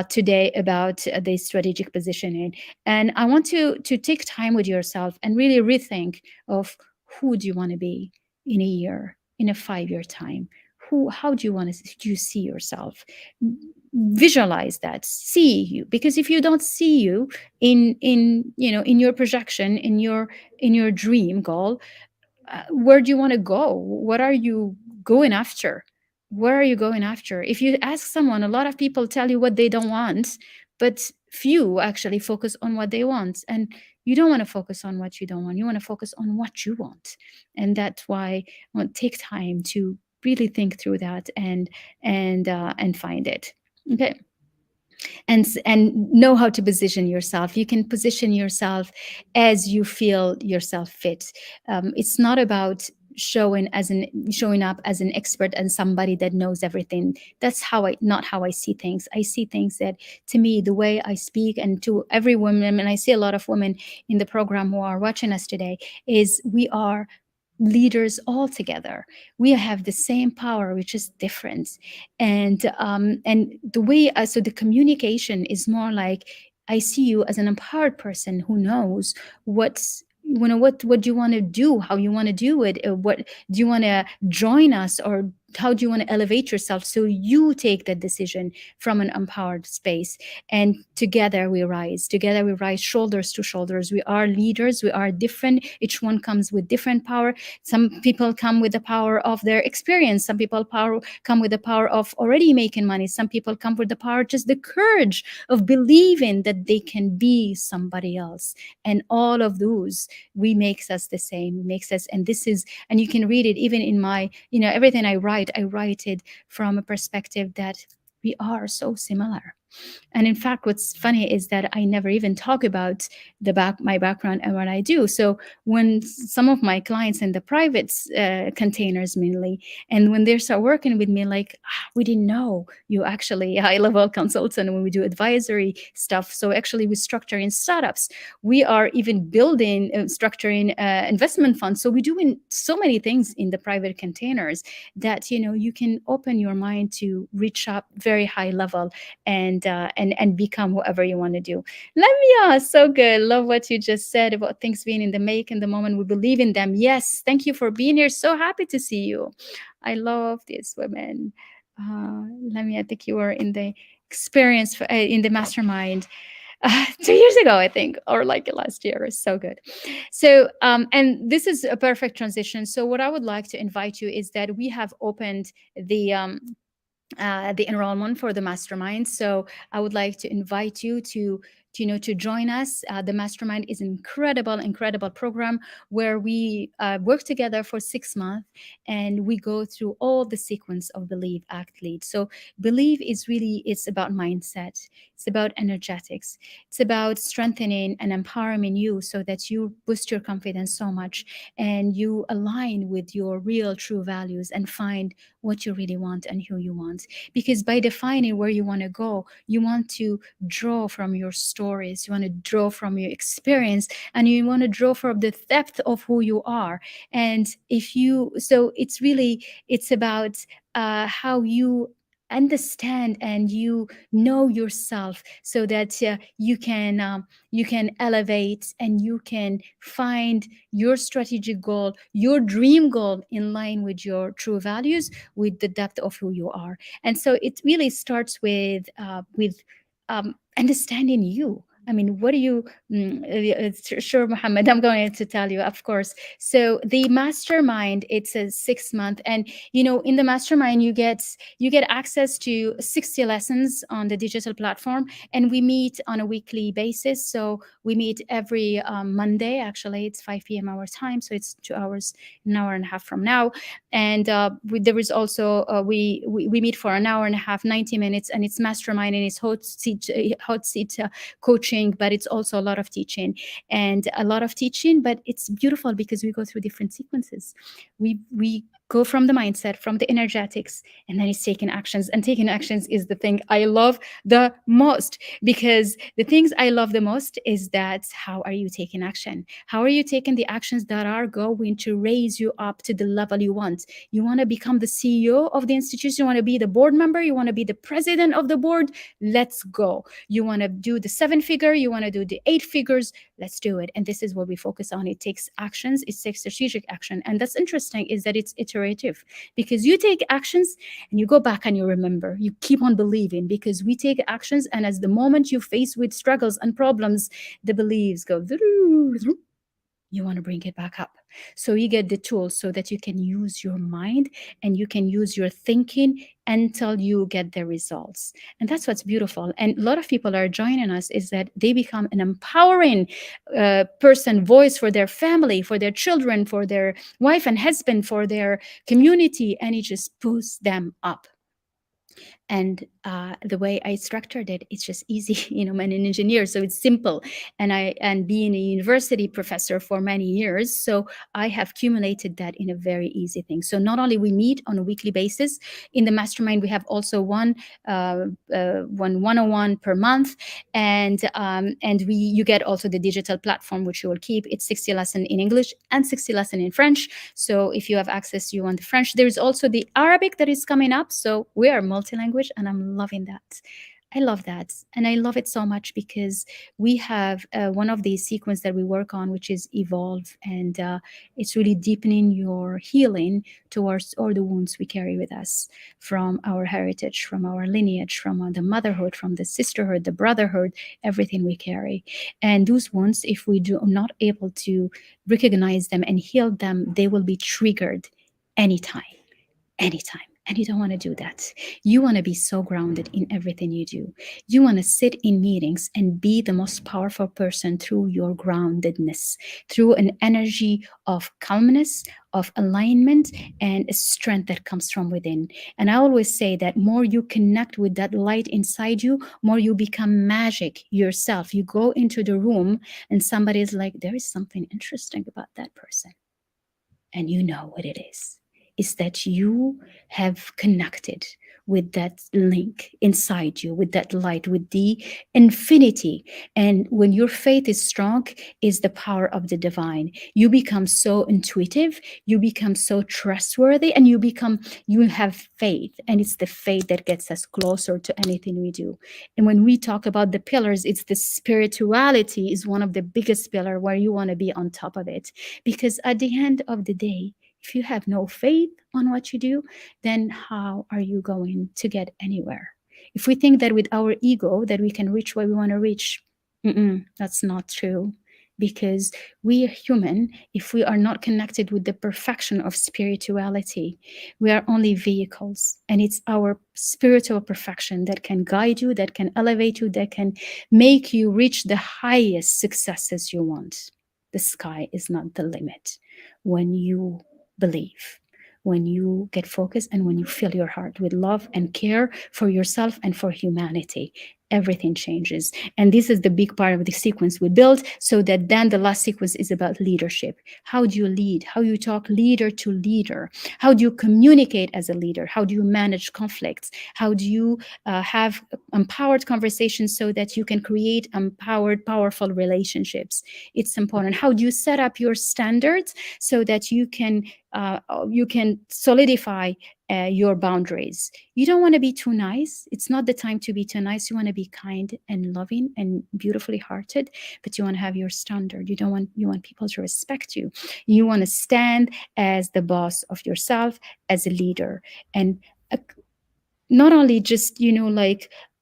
today about the strategic positioning. And I want to take time with yourself and really rethink of who do you want to be in a year, in a 5 year time. How do you want to do you see yourself? Visualize that, see you, because if you don't see you in your projection, in your dream goal, where do you want to go? What are you going after? Where are you going after? If you ask someone, a lot of people tell you what they don't want, but few actually focus on what they want. And you don't want to focus on what you don't want. You want to focus on what you want. And that's why I want to take time to really think through that and find it. Okay, and know how to position yourself. You can position yourself as you feel yourself fit. It's not about showing up as an expert and somebody that knows everything. That's not how I see things. I see things that, to me, the way I speak, and to every woman, and I see a lot of women in the program who are watching us today, is we are leaders all together. We have the same power, which is different. And the way, so the communication is more like, I see you as an empowered person who knows what you want to do, how you want to do it, what do you want to join us, or how do you want to elevate yourself, so you take that decision from an empowered space. And together we rise shoulders to shoulders. We are leaders, we are different, each one comes with different power. Some people come with the power of their experience, some people come with the power of already making money, some people come with the power, just the courage of believing that they can be somebody else. And all of those, we makes us the same, makes us, and this is, and you can read it even in my, everything I write it from a perspective that we are so similar. And in fact, what's funny is that I never even talk about my background and what I do. So when some of my clients in the private containers mainly, and when they start working with me, like, we didn't know you actually a high-level consultant when we do advisory stuff. So actually, we structure in startups. We are even building, structuring investment funds. So we're doing so many things in the private containers that you can open your mind to reach up very high level and become whoever you want to do. Lamia, so good. Love what you just said about things being in the make in the moment. We believe in them. Yes, thank you for being here. So happy to see you. I love these women. Lamia, I think you were in the experience in the mastermind 2 years ago, I think, or like last year. So good. So, and this is a perfect transition. So, what I would like to invite you is that we have opened the enrollment for the mastermind. So I would like to invite you to join us. The mastermind is an incredible program where we work together for 6 months, and we go through all the sequence of believe, act, lead. So believe is really, it's about mindset, it's about energetics, it's about strengthening and empowering you so that you boost your confidence so much and you align with your real true values and find what you really want and who you want. Because by defining where you want to go, you want to draw from your stories, you want to draw from your experience, and you want to draw from the depth of who you are. And so it's about how you understand and you know yourself, so that you can elevate and you can find your strategic goal, your dream goal, in line with your true values, with the depth of who you are. And so it really starts with understanding you. I mean, what do you? Sure, Muhammad. I'm going to tell you, of course. So the mastermind, it's a 6 month, and in the mastermind, you get access to 60 lessons on the digital platform, and we meet on a weekly basis. So we meet every Monday. Actually, it's 5 p.m. our time, so it's 2 hours, an hour and a half from now. And there is also we meet for an hour and a half, 90 minutes, and it's mastermind and it's hot seat coaching, but it's also a lot of teaching and a lot of teaching. But it's beautiful because we go through different sequences. We go from the mindset, from the energetics, and then it's taking actions. And taking actions is the thing I love the most, because the things I love the most is that how are you taking action? How are you taking the actions that are going to raise you up to the level you want? You want to become the CEO of the institution, you want to be the board member, you want to be the president of the board. Let's go. You want to do the 7 figure, you want to do the 8 figures. Let's do it. And this is what we focus on. It takes actions, it takes strategic action. And that's interesting, is that it's iterative, because you take actions and you go back and you remember, you keep on believing, because we take actions, and as the moment you face with struggles and problems, the beliefs go, you want to bring it back up. So you get the tools so that you can use your mind and you can use your thinking until you get the results. And that's what's beautiful. And a lot of people are joining us, is that they become an empowering person, voice for their family, for their children, for their wife and husband, for their community, and it just boosts them up. And the way I structured it, it's just easy. I'm an engineer, so it's simple. And being a university professor for many years, so I have accumulated that in a very easy thing. So not only we meet on a weekly basis in the mastermind, we have also one 101 per month, and you get also the digital platform, which you will keep. It's 60 lesson in English and 60 lesson in French. So if you have access, you want the French. There's also the Arabic that is coming up. So we are multilanguage, and I'm loving that. I love that. And I love it so much because we have one of the sequence that we work on, which is evolve. And it's really deepening your healing towards all the wounds we carry with us from our heritage, from our lineage, from the motherhood, from the sisterhood, the brotherhood, everything we carry. And those wounds, if we do not able to recognize them and heal them, they will be triggered anytime. And you don't want to do that. You want to be so grounded in everything you do. You want to sit in meetings and be the most powerful person through your groundedness, through an energy of calmness, of alignment, and a strength that comes from within. And I always say that more you connect with that light inside you, more you become magic yourself. You go into the room and somebody is like, there is something interesting about that person. And you know what it is that you have connected with that link inside you, with that light, with the infinity. And when your faith is strong, is the power of the divine. You become so intuitive, you become so trustworthy, and you have faith. And it's the faith that gets us closer to anything we do. And when we talk about the pillars, it's the spirituality is one of the biggest pillar where you want to be on top of it. Because at the end of the day, if you have no faith on what you do, then how are you going to get anywhere? If we think that with our ego that we can reach where we want to reach, that's not true. Because we are human. If we are not connected with the perfection of spirituality, we are only vehicles. And it's our spiritual perfection that can guide you, that can elevate you, that can make you reach the highest successes you want. The sky is not the limit when you believe, when you get focused, and when you fill your heart with love and care for yourself and for humanity. Everything changes. And this is the big part of the sequence we build, so that then the last sequence is about leadership. How do you lead? How you talk leader to leader? How do you communicate as a leader? How do you manage conflicts? How do you have empowered conversations so that you can create empowered, powerful relationships? It's important. How do you set up your standards so that you can you can solidify your boundaries. You don't want to be too nice. It's not the time to be too nice. You want to be kind and loving and beautifully hearted, but you want to have your standard. You want people to respect you. You want to stand as the boss of yourself, as a leader, and uh, not only just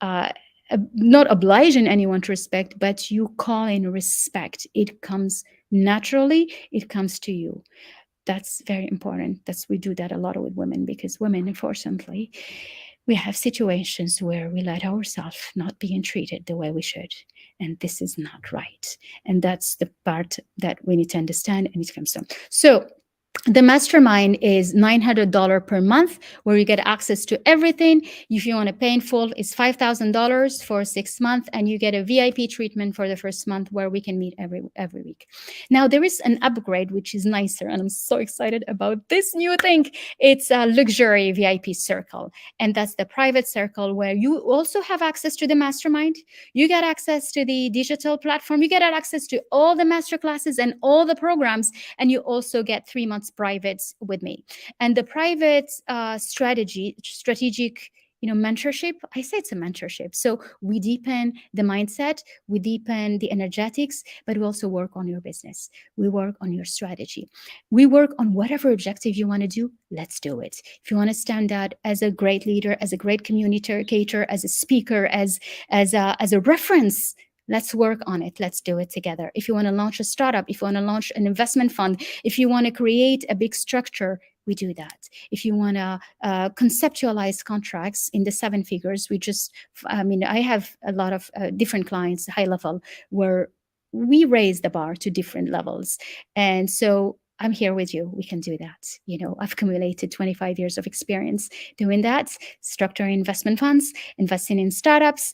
uh, not obliging anyone to respect, but you call in respect. It comes naturally. It comes to you. That's very important. That's We do that a lot with women, because women, unfortunately, we have situations where we let ourselves not being treated the way we should, and this is not right. And that's the part that we need to understand, and it comes from. So the mastermind is $900 per month, where you get access to everything. If you want to pay in full, it's $5,000 for 6 months, and you get a VIP treatment for the first month, where we can meet every week. Now there is an upgrade which is nicer, and I'm so excited about this new thing. It's a luxury VIP circle, and that's the private circle where you also have access to the mastermind. You get access to the digital platform. You get access to all the master classes and all the programs, and you also get 3 months privates with me. And the private strategic mentorship, I say it's a mentorship. So we deepen the mindset, we deepen the energetics, but we also work on your business. We work on your strategy. We work on whatever objective you want to do. Let's do it. If you want to stand out as a great leader, as a great communicator, as a speaker, as a reference, let's work on it. Let's do it together. If you want to launch a startup, if you want to launch an investment fund, if you want to create a big structure, we do that. If you want to conceptualize contracts in the 7 figures, I have a lot of different clients, high level, where we raise the bar to different levels. And so I'm here with you. We can do that. I've accumulated 25 years of experience doing that, structuring investment funds, investing in startups,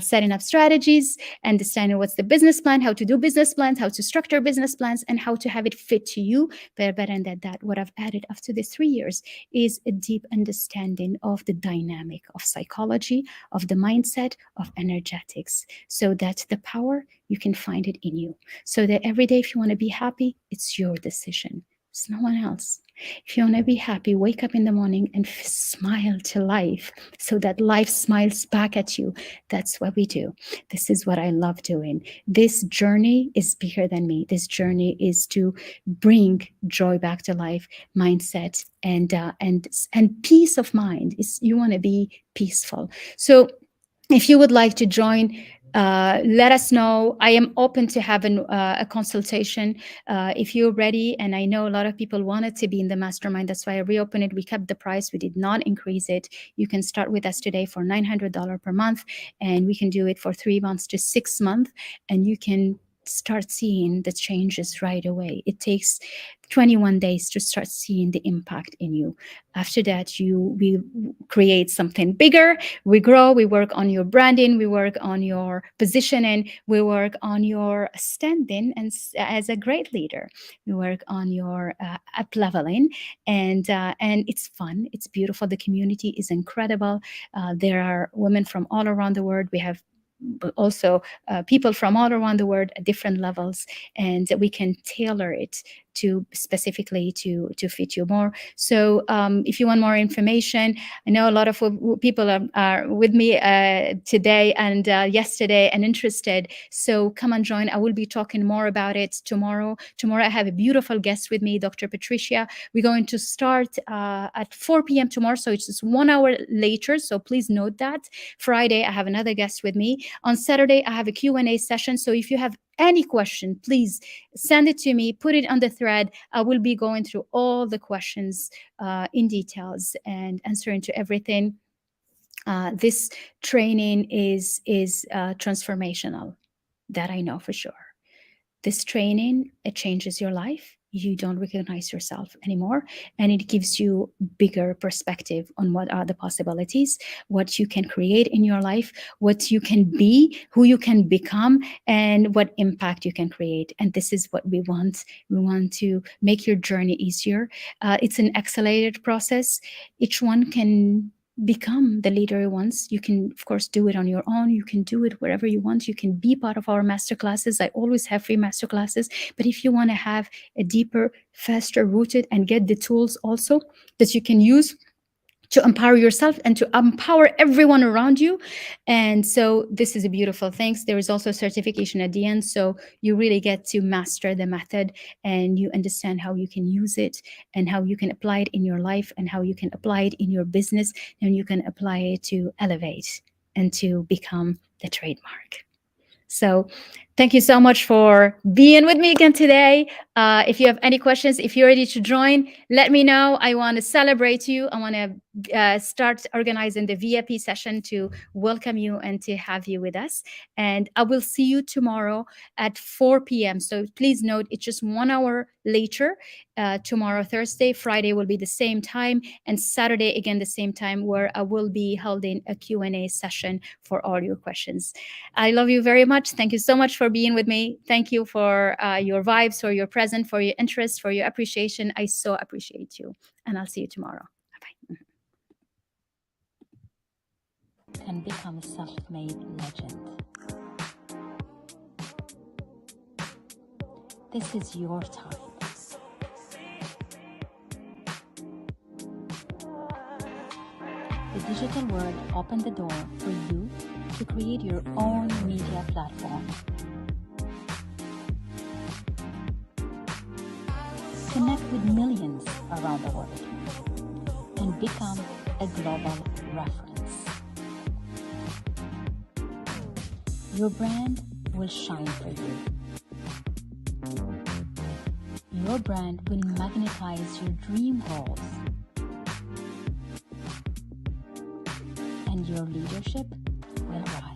setting up strategies, understanding what's the business plan, how to do business plans, how to structure business plans, and how to have it fit to you. Better than that, what I've added after the 3 years is a deep understanding of the dynamic of psychology, of the mindset, of energetics, so that the power, you can find it in you. So that every day, if you want to be happy, it's your decision. It's no one else. If you want to be happy, wake up in the morning and smile to life, so that life smiles back at you. That's what we do. This is what I love doing. This journey is bigger than me. This journey is to bring joy back to life, mindset, and peace of mind. You want to be peaceful. So if you would like to join, let us know. I am open to have a consultation if you're ready. And I know a lot of people wanted to be in the mastermind. That's why I reopened it. We kept the price. We did not increase it. You can start with us today for $900 per month, and we can do it for 3 months to 6 months, and you can start seeing the changes right away. It takes 21 days to start seeing the impact in you. After that, we create something bigger. We grow. We work on your branding. We work on your positioning. We work on your standing and as a great leader. We work on your up leveling, and it's fun. It's beautiful. The community is incredible. There are women from all around the world. We have also people from all around the world at different levels, and we can tailor it to specifically to fit you more. So if you want more information, I know a lot of people are with me today and yesterday and interested. So come and join. I will be talking more about it tomorrow. Tomorrow I have a beautiful guest with me, Dr. Patricia. We're going to start at 4 p.m. tomorrow, so it's just 1 hour later. So please note that. Friday I have another guest with me. On Saturday I have a Q&A session. So if you have any question, please send it to me, put it on the thread. I will be going through all the questions in details and answering to everything. This training is transformational. That I know for sure. This training, it changes your life. You don't recognize yourself anymore, and it gives you bigger perspective on what are the possibilities, what you can create in your life, what you can be, who you can become, and what impact you can create. And this is what we want. We want to make your journey easier. It's an accelerated process. Each one can become the leader you want. You can, of course, do it on your own. You can do it wherever you want. You can be part of our masterclasses. I always have free masterclasses. But if you want to have a deeper, faster rooted and get the tools also that you can use to empower yourself and to empower everyone around you. And so this is a beautiful thing. There is also a certification at the end. So you really get to master the method and you understand how you can use it and how you can apply it in your life and how you can apply it in your business and you can apply it to elevate and to become the trademark. So thank you so much for being with me again today. If you have any questions, if you're ready to join, let me know. I want to celebrate you. I want to start organizing the VIP session to welcome you and to have you with us. And I will see you tomorrow at 4 p.m. So please note, it's just 1 hour later. Tomorrow, Thursday, Friday will be the same time, and Saturday again the same time, where I will be holding a Q&A session for all your questions. I love you very much. Thank you so much for being with me. Thank you for your vibes, for your present, for your interest, for your appreciation. I so appreciate you. And I'll see you tomorrow. Bye-bye. And become a self-made legend. This is your time. The digital world opened the door for you to create your own media platform. Connect with millions around the world and become a global reference. Your brand will shine for you. Your brand will magnetize your dream goals. And your leadership will rise.